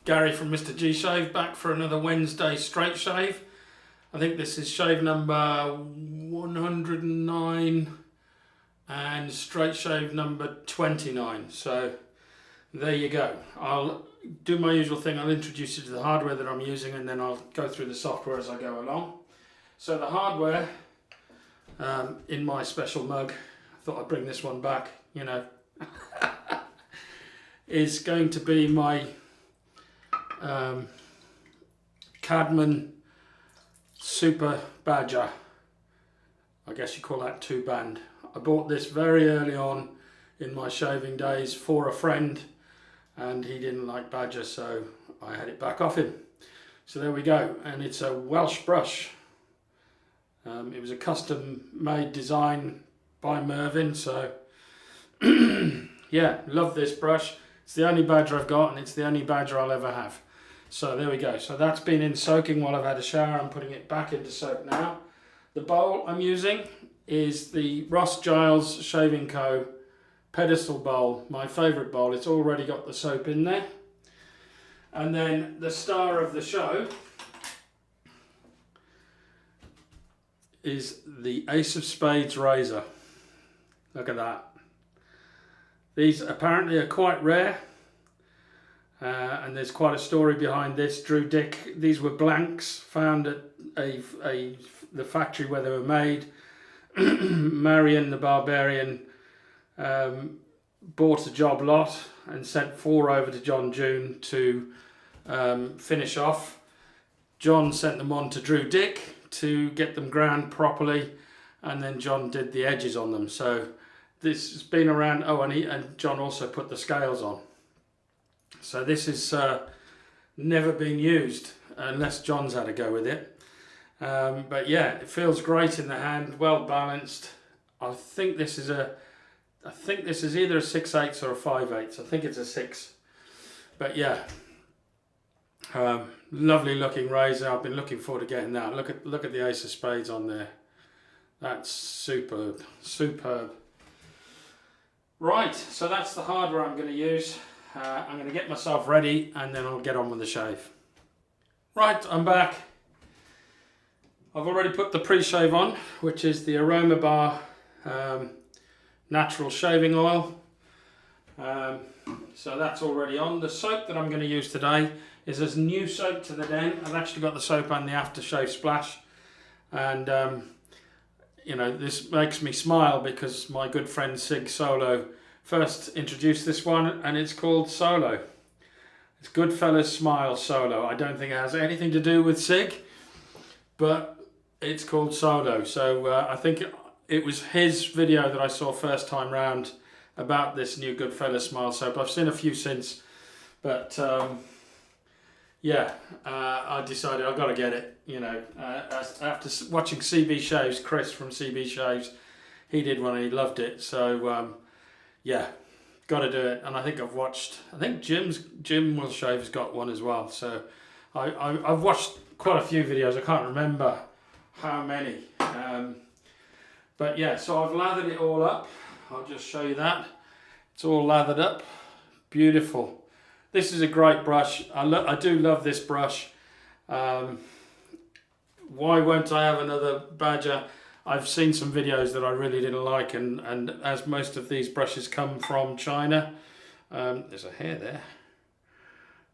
Gary from Mr. G Shave, back for another Wednesday straight shave. I think this is shave number 109 and straight shave number 29. So there you go. I'll do my usual thing. I'll introduce you to the hardware that I'm using, and then I'll go through the software as I go along. So the hardware in my special mug, I thought I'd bring this one back, you know, is going to be my Cadman Super Badger. I guess you call that 2-band. I bought this very early on in my shaving days for a friend, and he didn't like Badger, so I had it back off him. So there we go, and it's a Welsh brush. It was a custom made design by Mervyn, so yeah, love this brush. It's the only Badger I've got, and it's the only Badger I'll ever have. So there we go. So that's been in soaking while I've had a shower. I'm putting it back into soak now. The bowl I'm using is the Ross Giles Shaving Co. Pedestal bowl, my favourite bowl. It's already got the soap in there. And then the star of the show is the Ace of Spades razor. Look at that. These apparently are quite rare, and there's quite a story behind this. Drew Dick, these were blanks found at the factory where they were made. Marion the Barbarian bought a job lot and sent 4 over to John June to finish off. John sent them on to Drew Dick to get them ground properly, and then John did the edges on them. So this has been around. Oh, and John also put the scales on. So this has never been used unless John's had a go with it. But yeah, it feels great in the hand, well balanced. I think this is either a 6/8 or a 5/8. I think it's a 6. But yeah, lovely looking razor. I've been looking forward to getting that. Look at the Ace of Spades on there. That's superb, superb. Right, so that's the hardware I'm going to use. I'm going to get myself ready, and then I'll get on with the shave. Right, I'm back. I've already put the pre-shave on, which is the Aromabar natural shaving oil. So that's already on. The soap that I'm going to use today is this new soap to the den. I've actually got the soap and the aftershave splash, and you know, this makes me smile because my good friend Sig Solo first introduced this one, and it's called Solo. It's GoodFellas Smile Solo. I don't think it has anything to do with Sig, but it's called Solo. So I think it was his video that I saw first time round about this new GoodFellas Smile soap. I've seen a few since, but yeah, I decided I've got to get it. You know, after watching CB Shaves, Chris from CB Shaves, he did one and he loved it. So yeah, got to do it. And I think Jim Will Shave has got one as well. So I've watched quite a few videos. I can't remember how many. But yeah, so I've lathered it all up. I'll just show you that. It's all lathered up. Beautiful. This is a great brush. I do love this brush. Why won't I have another Badger? I've seen some videos that I really didn't like, and as most of these brushes come from China, there's a hair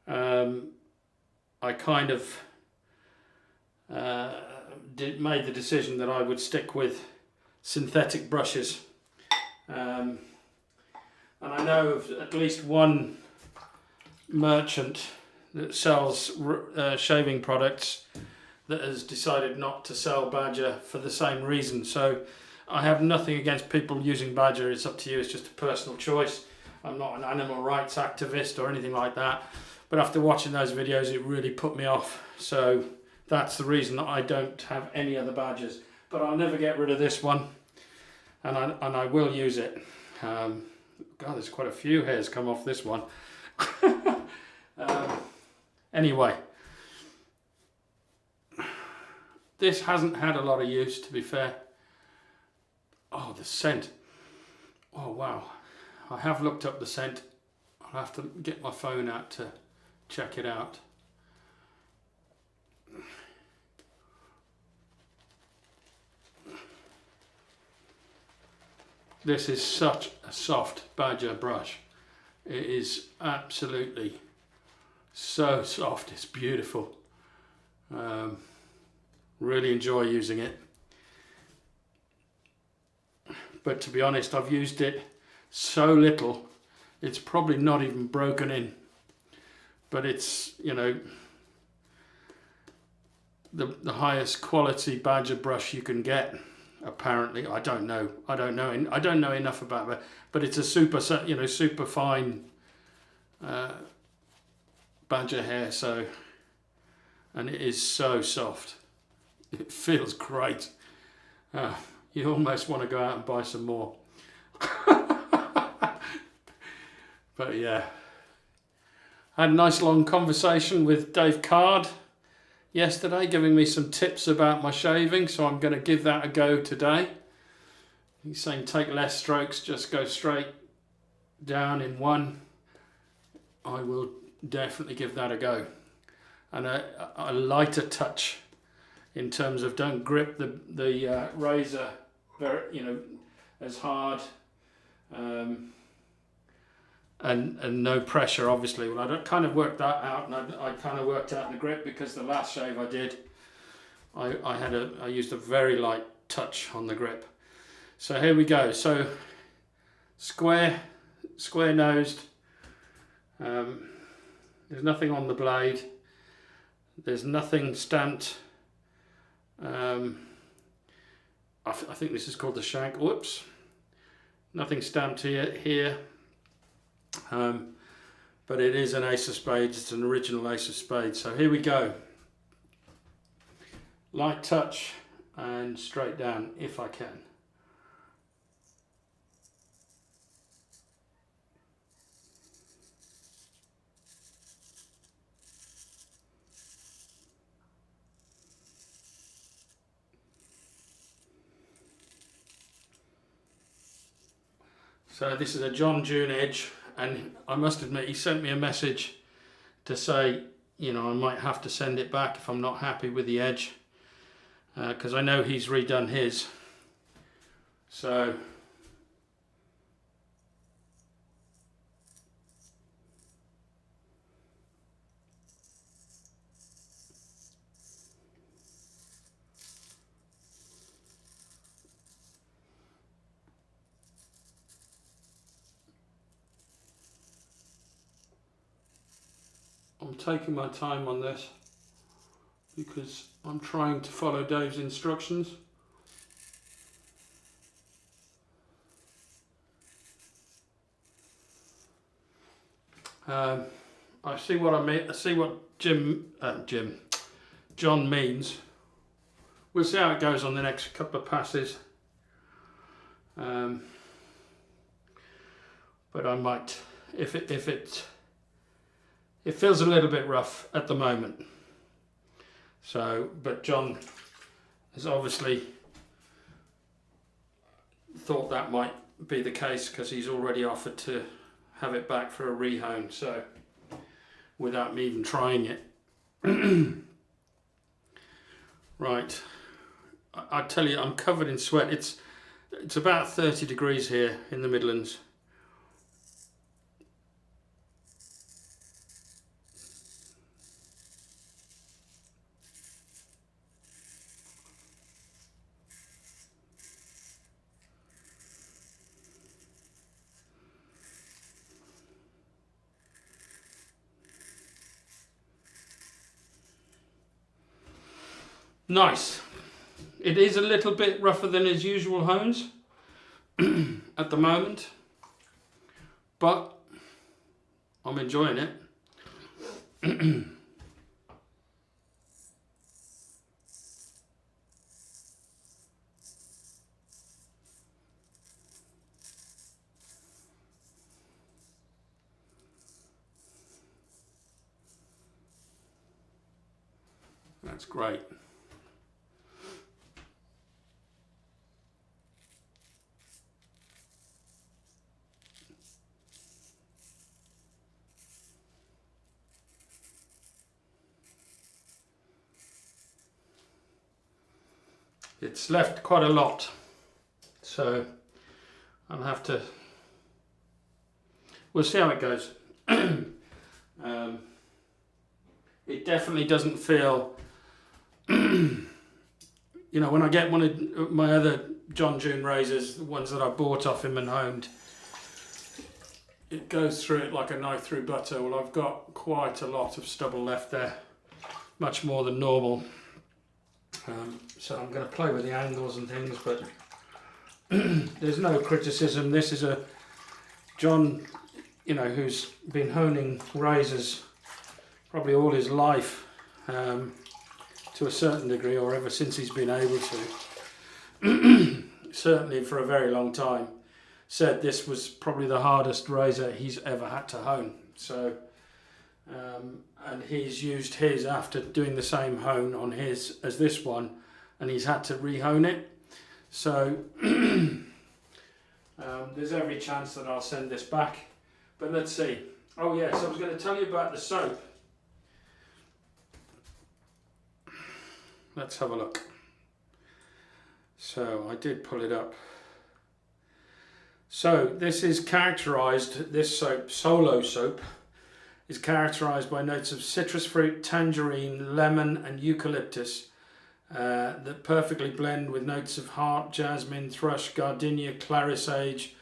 there. I kind of made the decision that I would stick with synthetic brushes. And I know of at least one merchant that sells shaving products that has decided not to sell Badger for the same reason. So I have nothing against people using Badger. It's up to you. It's just a personal choice. I'm not an animal rights activist or anything like that. But after watching those videos, it really put me off. So that's the reason that I don't have any other Badgers. But I'll never get rid of this one, and I will use it. God, there's quite a few hairs come off this one. Anyway, this hasn't had a lot of use, to be fair. Oh, the scent. Oh, wow. I have looked up the scent. I'll have to get my phone out to check it out. This is such a soft badger brush. It is absolutely so soft, it's beautiful. Really enjoy using it. But to be honest, I've used it so little, it's probably not even broken in. But it's, you know, the highest quality badger brush you can get. Apparently, I don't know enough about it, but it's a super fine badger hair. So, and it is so soft. It feels great. You almost want to go out and buy some more. But yeah, I had a nice long conversation with Dave Card yesterday, giving me some tips about my shaving, so I'm going to give that a go today. He's saying take less strokes, just go straight down in one. I will definitely give that a go. And a lighter touch in terms of don't grip the razor very, as hard, and no pressure, obviously. Well, I kind of worked that out, and I kind of worked out the grip because the last shave I did, I used a very light touch on the grip. So here we go. So square nosed. There's nothing on the blade. There's nothing stamped. I think this is called the shank. Whoops. Nothing stamped here. But it is an Ace of Spades. It's an original Ace of Spades. So here we go. Light touch and straight down if I can. So this is a John June edge, and I must admit he sent me a message to say, I might have to send it back if I'm not happy with the edge, because I know he's redone his. So I'm taking my time on this because I'm trying to follow Dave's instructions. I see what I mean. I see what John means. We'll see how it goes on the next couple of passes. But I might, if it feels a little bit rough at the moment. So, but John has obviously thought that might be the case because he's already offered to have it back for a rehome, so without me even trying it. Right, I tell you, I'm covered in sweat. It's about 30 degrees here in the Midlands. Nice. It is a little bit rougher than his usual hones at the moment, but I'm enjoying it. That's great. it's left quite a lot, so I'll have to, we'll see how it goes. It definitely doesn't feel, you know, when I get one of my other John June razors, the ones that I bought off him and honed, it goes through it like a knife through butter. Well, I've got quite a lot of stubble left there, much more than normal. So I'm going to play with the angles and things, but there's no criticism. This is a John, you know, who's been honing razors probably all his life, to a certain degree, or ever since he's been able to. Certainly for a very long time, said this was probably the hardest razor he's ever had to hone. So, and he's used his after doing the same hone on his as this one, and he's had to re-hone it. So there's every chance that I'll send this back, but let's see. Oh yes, I was going to tell you about the soap. Let's have a look. So I did pull it up. So this is characterized, this soap, Solo soap, is characterized by notes of citrus fruit, tangerine, lemon and eucalyptus that perfectly blend with notes of heart, jasmine, thrush, gardenia, clary sage,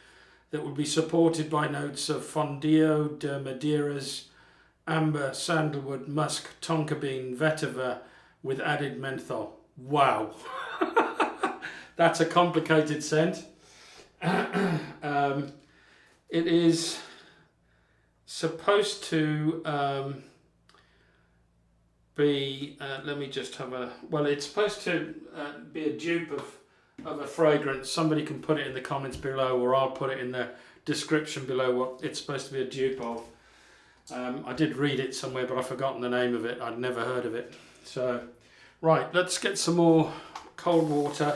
that will be supported by notes of fondio de Madeiras, amber, sandalwood, musk, tonka bean, vetiver, with added menthol. Wow. That's a complicated scent. It is supposed to be, let me just have a, well, it's supposed to be a dupe of a fragrance. Somebody can put it in the comments below, or I'll put it in the description below what it's supposed to be a dupe of. I did read it somewhere, but I've forgotten the name of it. I'd never heard of it. So, right, let's get some more cold water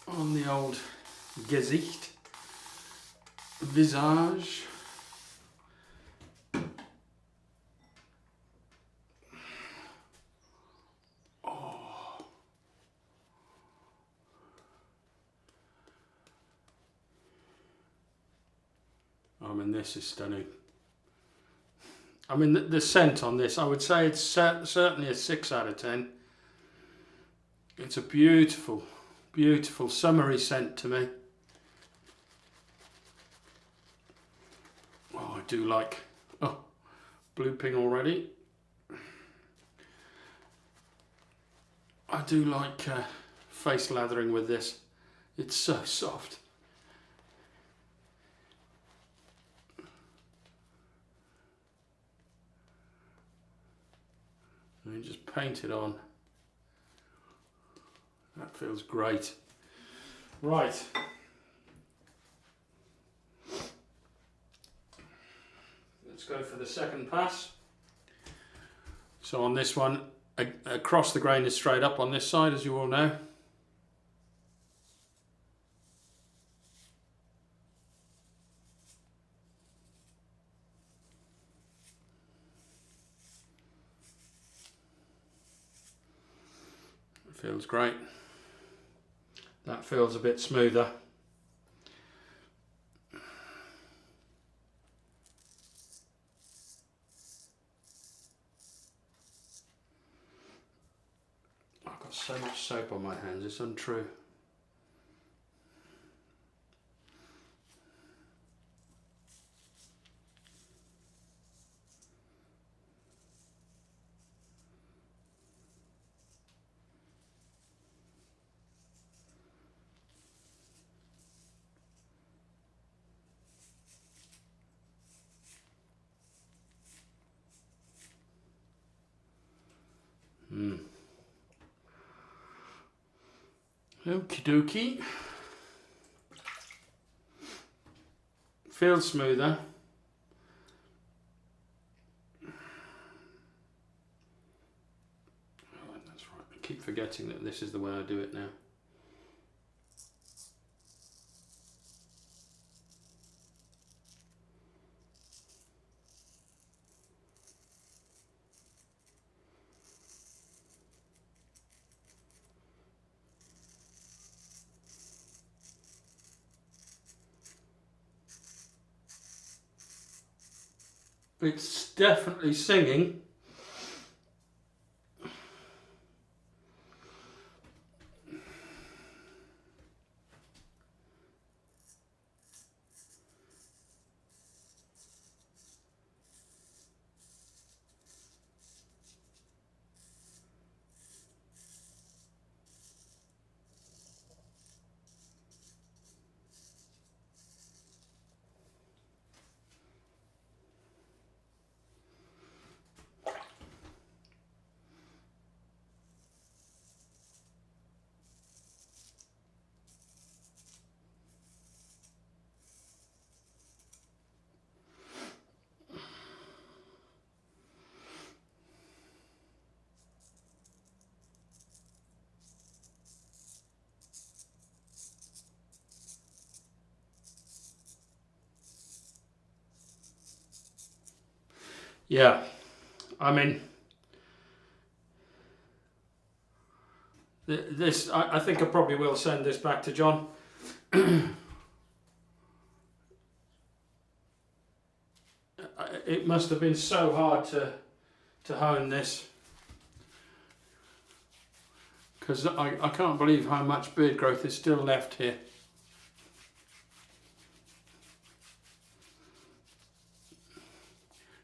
on the old Gesicht, visage. Oh. I mean, this is stunning. I mean, the scent on this, I would say it's certainly a 6 out of 10. It's a beautiful, beautiful summery scent to me. Oh, I do like, oh, blooping already. I do like face lathering with this. It's so soft. Let me just paint it on. That feels great. Right. Let's go for the second pass. So on this one, across the grain is straight up on this side, as you all know. Feels great. That feels a bit smoother. I've got so much soap on my hands, it's untrue. Okie dokie. Feels smoother. Oh, that's right. I keep forgetting that this is the way I do it now. It's definitely singing. Yeah, I mean, this, I think I probably will send this back to John. It must have been so hard to hone this, because I can't believe how much beard growth is still left here.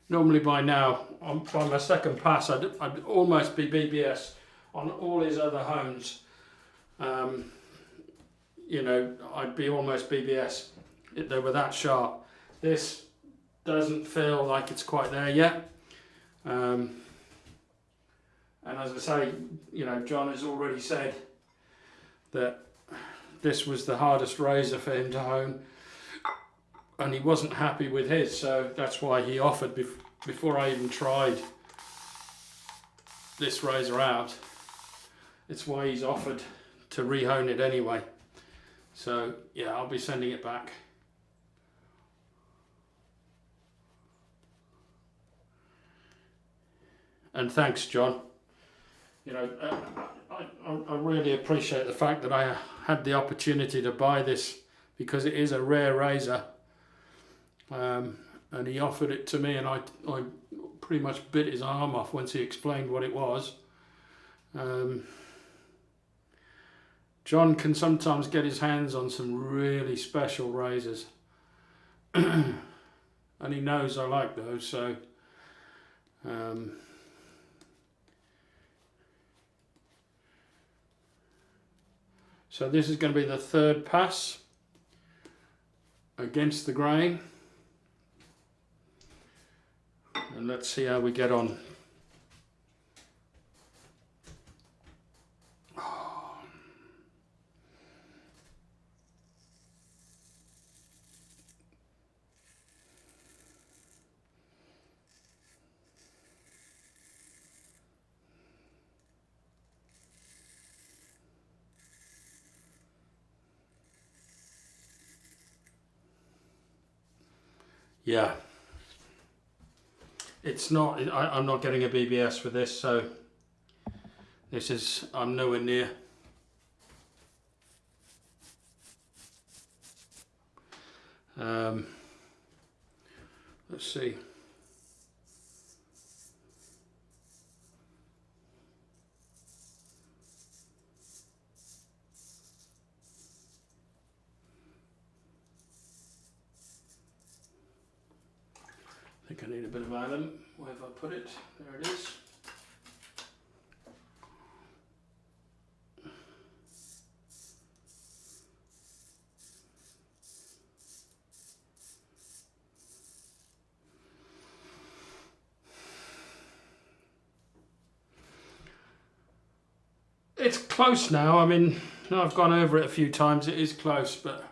Normally by now, by my second pass, I'd almost be BBS on all his other hones. You know, I'd be almost BBS. They were that sharp. This doesn't feel like it's quite there yet. And as I say, you know, John has already said that this was the hardest razor for him to hone, and he wasn't happy with his, so that's why he offered before I even tried this razor out. It's why he's offered to rehone it anyway. So yeah, I'll be sending it back. And thanks, John. You know, I really appreciate the fact that I had the opportunity to buy this, because it is a rare razor. And he offered it to me, and I pretty much bit his arm off once he explained what it was. John can sometimes get his hands on some really special razors. And he knows I like those, so so this is going to be the third pass against the grain, and let's see how we get on. Yeah, it's not, I'm not getting a BBS for this, so this is, I'm nowhere near. Let's see. I think I need a bit of alum. Where have I put it? There it is. It's close now. I mean, I've gone over it a few times. It is close, but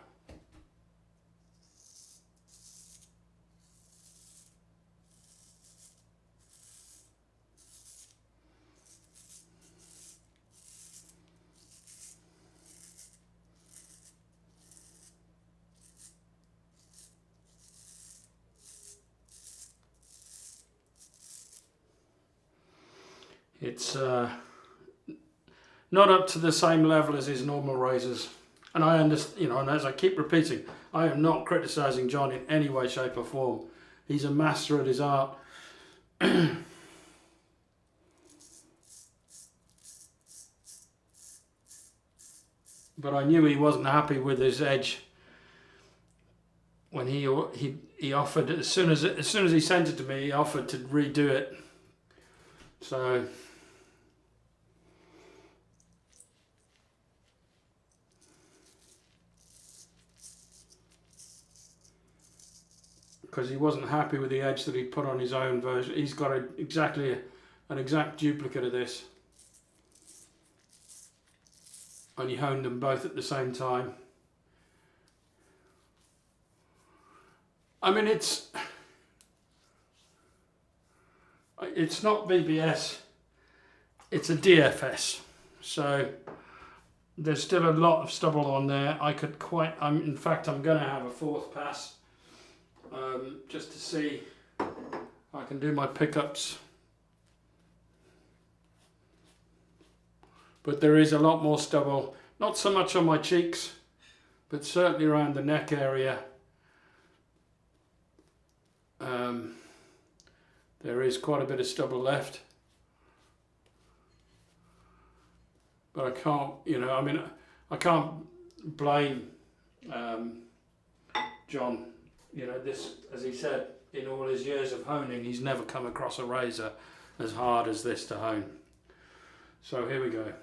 it's not up to the same level as his normal razors. And I understand, you know, and as I keep repeating, I am not criticising John in any way, shape or form. He's a master at his art. But I knew he wasn't happy with his edge when he offered, as soon as he sent it to me, he offered to redo it. So because he wasn't happy with the edge that he put on his own version. He's got an exact duplicate of this, and he honed them both at the same time. I mean, it's not BBS, it's a DFS, so there's still a lot of stubble on there. In fact, I'm going to have a fourth pass just to see if I can do my pickups. But there is a lot more stubble, not so much on my cheeks, but certainly around the neck area. There is quite a bit of stubble left. But I can't, I can't blame John. This, as he said, in all his years of honing, he's never come across a razor as hard as this to hone. So here we go.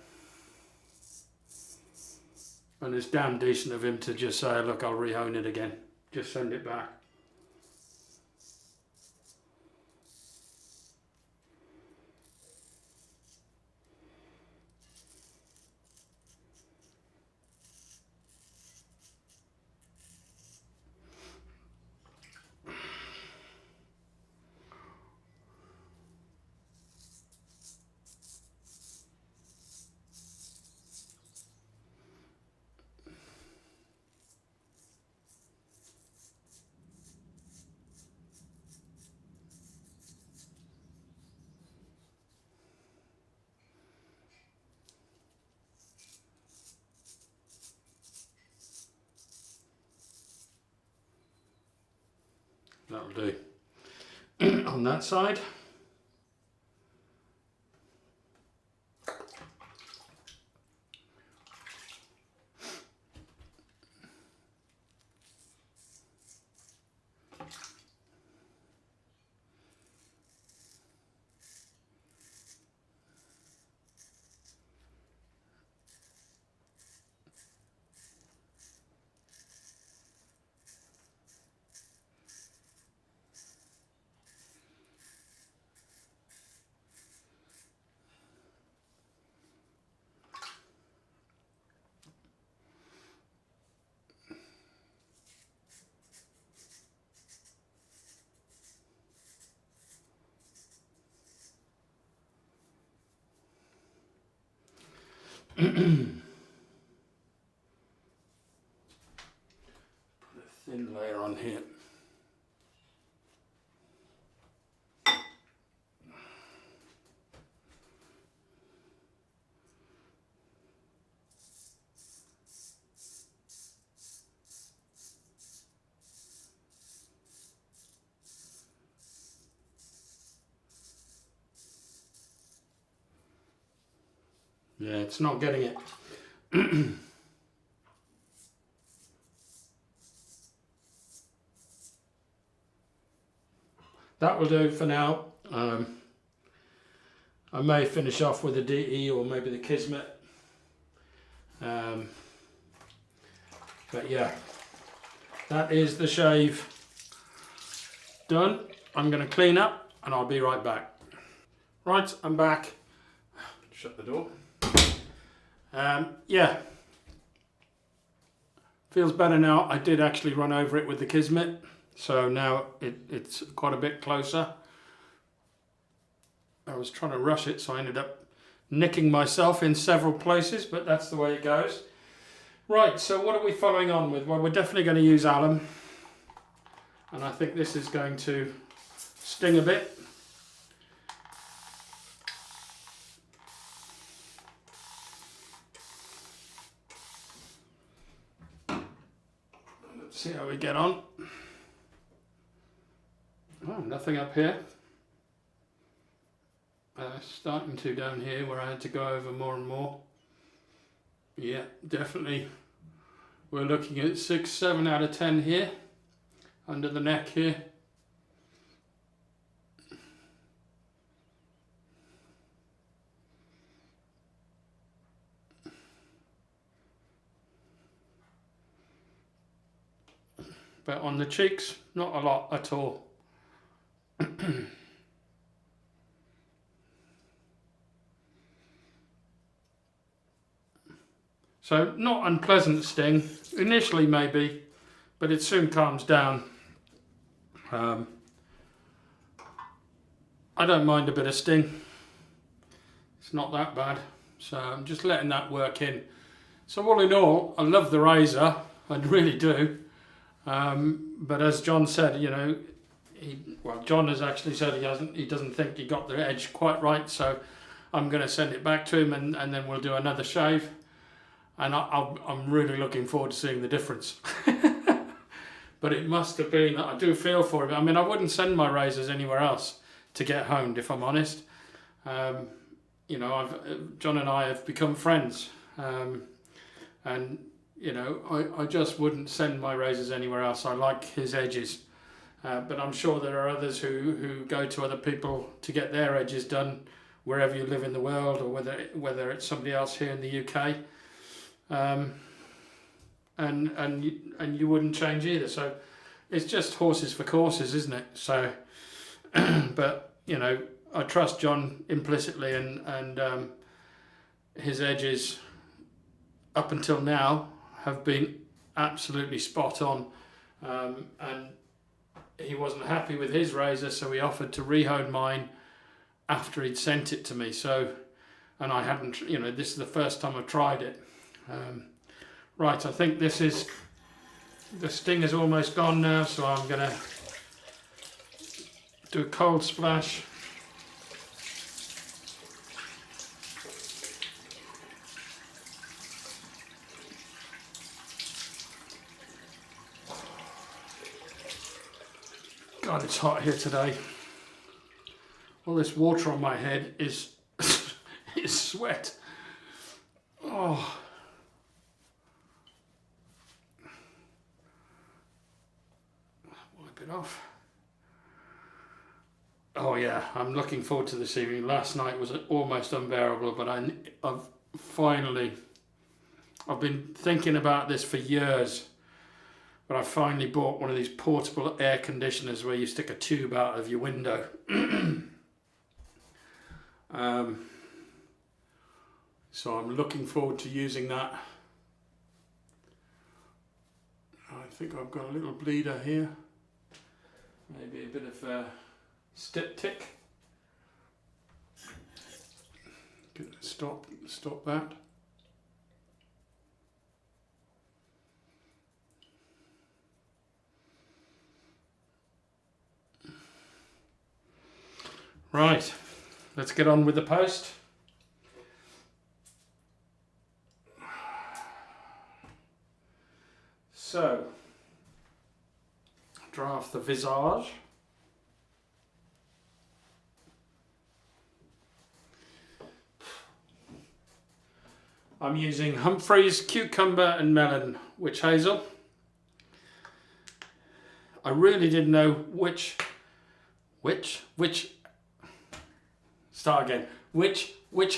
And it's damn decent of him to just say, look, I'll re-hone it again. Just send it back. That'll do. On that side. Put a thin layer on here. Yeah, it's not getting it. That will do for now. I may finish off with a DE or maybe the Kismet. But yeah, that is the shave done. I'm going to clean up and I'll be right back. Right, I'm back. Shut the door. Yeah, feels better now. I did actually run over it with the Kismet, so now it's quite a bit closer. I was trying to rush it, so I ended up nicking myself in several places, but that's the way it goes. Right, so what are we following on with? Well, we're definitely going to use alum, and I think this is going to sting a bit. See how we get on. Oh, nothing up here. it's starting to down here where I had to go over more and more. Yeah, definitely. We're looking at 6, 7 out of 10 here, under the neck here. But on the cheeks, not a lot at all. So not unpleasant sting, initially maybe, but it soon calms down. I don't mind a bit of sting. It's not that bad. So I'm just letting that work in. So all in all, I love the razor, I really do. But as John said, you know, John has actually said he doesn't think he got the edge quite right, so I'm going to send it back to him and then we'll do another shave. And I'm really looking forward to seeing the difference. But it must have been, I do feel for him. I mean, I wouldn't send my razors anywhere else to get honed, if I'm honest. You know, John and I have become friends. And, you know, I just wouldn't send my razors anywhere else. I like his edges. But I'm sure there are others who go to other people to get their edges done wherever you live in the world, or whether it's somebody else here in the UK. And you wouldn't change either. So it's just horses for courses, isn't it? So, but you know, I trust John implicitly, and his edges up until now have been absolutely spot on. And he wasn't happy with his razor, so he offered to rehone mine after he'd sent it to me. So, and I hadn't, you know, this is the first time I've tried it. Right, I think the sting is almost gone now, so I'm going to do a cold splash. God, it's hot here today. All this water on my head is is sweat. Oh. Wipe it off. Oh yeah, I'm looking forward to this evening. Last night was almost unbearable, but I've been thinking about this for years. But I finally bought one of these portable air conditioners where you stick a tube out of your window. So I'm looking forward to using that. I think I've got a little bleeder here. Maybe a bit of step tick. Stop that. Right, let's get on with the post. So, dry off the visage. I'm using Humphreys, Cucumber and Melon Witch Hazel. I really didn't know which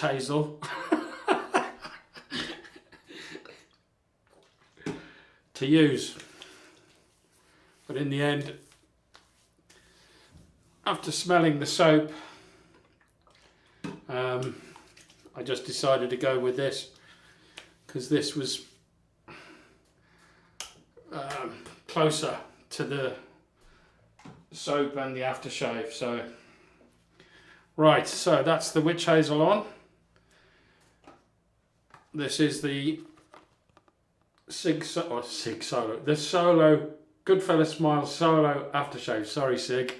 hazel to use. But in the end, after smelling the soap, I just decided to go with this, because this was closer to the soap and the aftershave. So right, so that's the witch hazel on. This is the Sig Solo, the Solo GoodFellas Smile Solo aftershave. Sorry, Sig.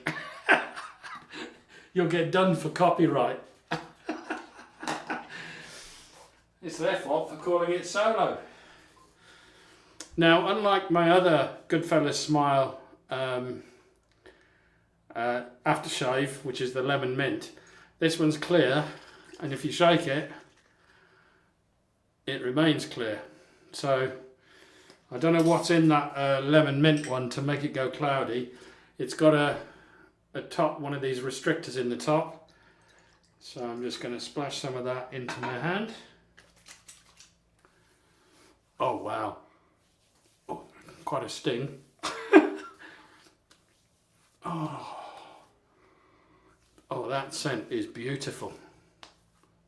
You'll get done for copyright. It's their fault for calling it Solo. Now, unlike my other GoodFellas Smile aftershave, which is the lemon mint, This one's clear, and if you shake it, it remains clear. So I don't know what's in that lemon mint one to make it go cloudy. It's got a top, one of these restrictors in the top. So I'm just going to splash some of that into my hand. Oh wow, oh, quite a sting. Oh, that scent is beautiful.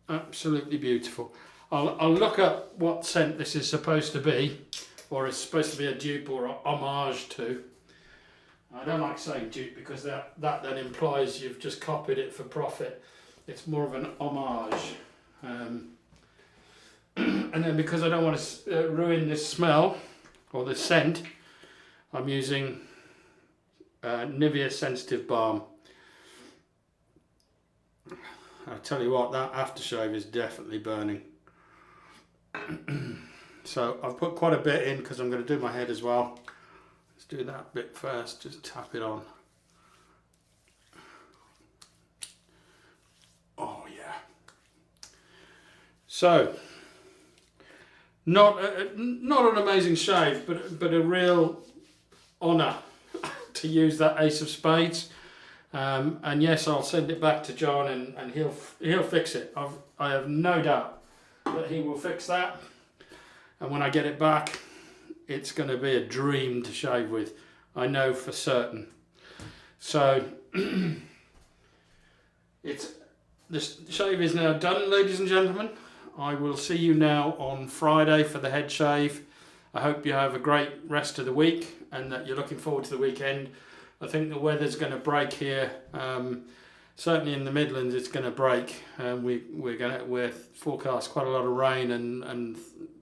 Absolutely beautiful. I'll look up what scent this is supposed to be, or it's supposed to be a dupe or a homage to. I don't like saying dupe because that then implies you've just copied it for profit. It's more of an homage. And then because I don't want to ruin this smell or the scent, I'm using Nivea Sensitive Balm. I'll tell you what, that aftershave is definitely burning. So I've put quite a bit in because I'm going to do my head as well. Let's do that bit first, just tap it on. Oh yeah. So, not an amazing shave, but a real honour to use that Ace of Spades. And yes, I'll send it back to John, and he'll fix it. I have no doubt that he will fix that. And when I get it back, it's going to be a dream to shave with. I know for certain. So the shave is now done, ladies and gentlemen. I will see you now on Friday for the head shave. I hope you have a great rest of the week and that you're looking forward to the weekend. I think the weather's going to break here. Certainly in the Midlands, it's going to break. We're forecast quite a lot of rain and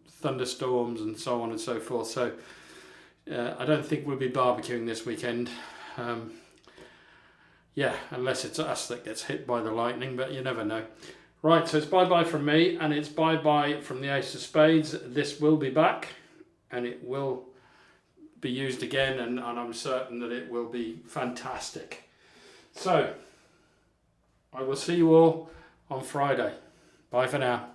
thunderstorms and so on and so forth. So I don't think we'll be barbecuing this weekend. Yeah, unless it's us that gets hit by the lightning, but you never know. Right, so it's bye-bye from me, and it's bye-bye from the Ace of Spades. This will be back, and it will be used again, and I'm certain that it will be fantastic. So, I will see you all on Friday. Bye for now.